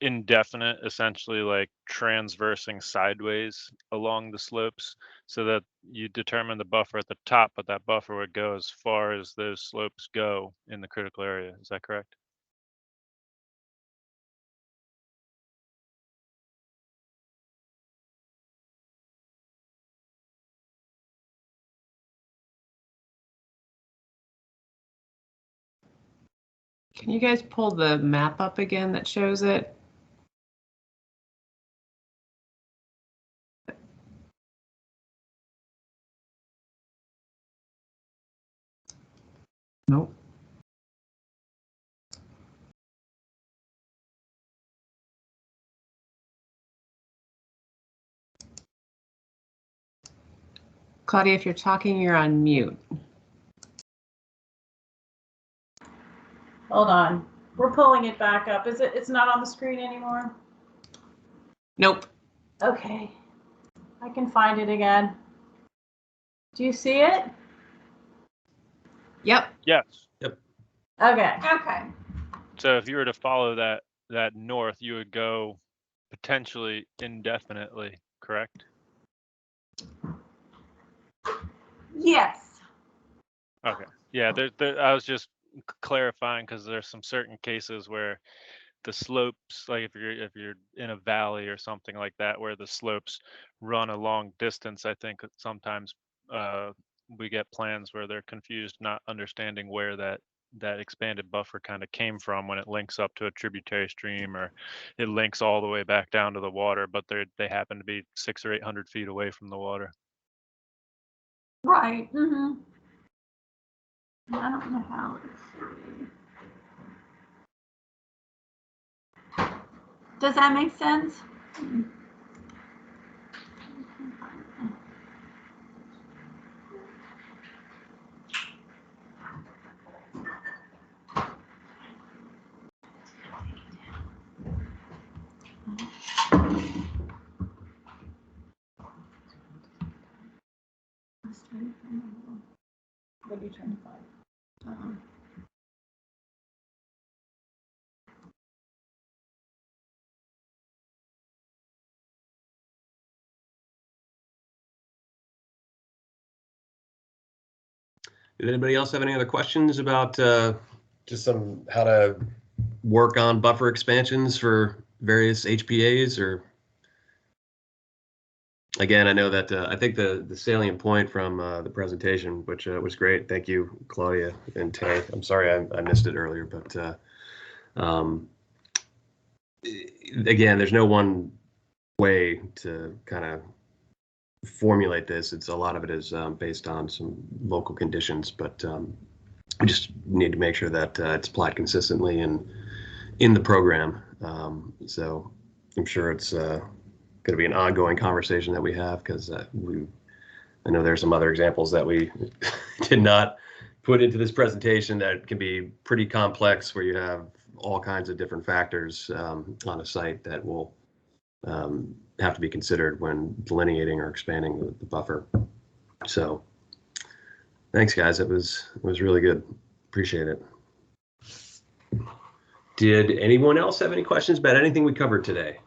indefinite, essentially like transversing sideways along the slopes, so that you determine the buffer at the top, but that buffer would go as far as those slopes go in the critical area? Is that correct? Can you guys pull the map up again that shows it? Nope. Claudia, if you're talking, you're on mute. Hold on. We're pulling it back up. It's not on the screen anymore? Nope. Okay. I can find it again. Do you see it? Yep. Yes. Yep. Okay. Okay. So if you were to follow that north, you would go potentially indefinitely, correct? Yes. Okay. Yeah, I was just clarifying because there's some certain cases where the slopes, like if you're in a valley or something like that, where the slopes run a long distance, I think sometimes we get plans where they're confused, not understanding where that expanded buffer kind of came from when it links up to a tributary stream, or it links all the way back down to the water, but they happen to be 600 or 800 feet away from the water. Right. Mm-hmm. I don't know how it's. Does that make sense? Did anybody else have any other questions about just some how to work on buffer expansions for various HPAs? Or again, I know that I think the salient point from the presentation, which was great. Thank you, Claudia and Tay. I'm sorry I missed it earlier, but again, there's no one way to kind of formulate this. It's a lot of it is based on some local conditions, but we just need to make sure that it's applied consistently and in the program. So I'm sure it's going to be an ongoing conversation that we have, because I know there's some other examples that we did not put into this presentation that can be pretty complex, where you have all kinds of different factors on a site that will have to be considered when delineating or expanding the buffer. So thanks, guys. It was really good. Appreciate it. Did anyone else have any questions about anything we covered today?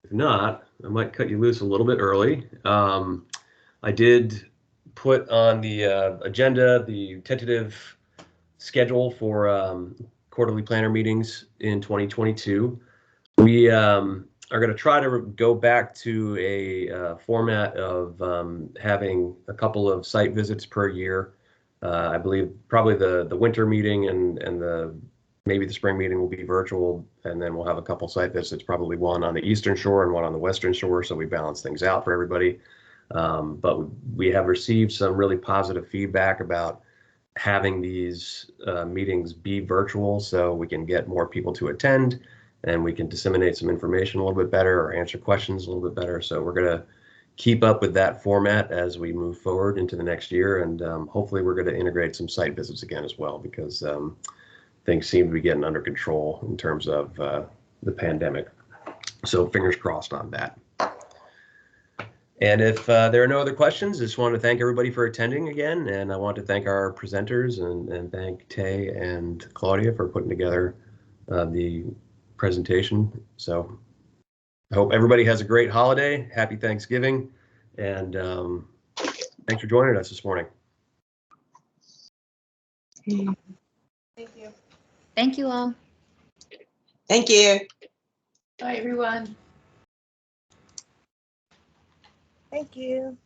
If not, I might cut you loose a little bit early. I did put on the agenda the tentative schedule for quarterly planner meetings in 2022. We are going to try to go back to a format of having a couple of site visits per year. I believe probably the winter meeting and maybe the spring meeting will be virtual, and then we'll have a couple site visits, probably one on the eastern shore and one on the western shore, so we balance things out for everybody. But we have received some really positive feedback about having these meetings be virtual, so we can get more people to attend, and we can disseminate some information a little bit better or answer questions a little bit better. So we're going to keep up with that format as we move forward into the next year, and hopefully we're going to integrate some site visits again as well, because things seem to be getting under control in terms of the pandemic. So fingers crossed on that. And if there are no other questions, I just want to thank everybody for attending again, and I want to thank our presenters and thank Tay and Claudia for putting together the presentation. So I hope everybody has a great holiday. Happy Thanksgiving, and thanks for joining us this morning. Thank you. Thank you all. Thank you. Bye, everyone. Thank you.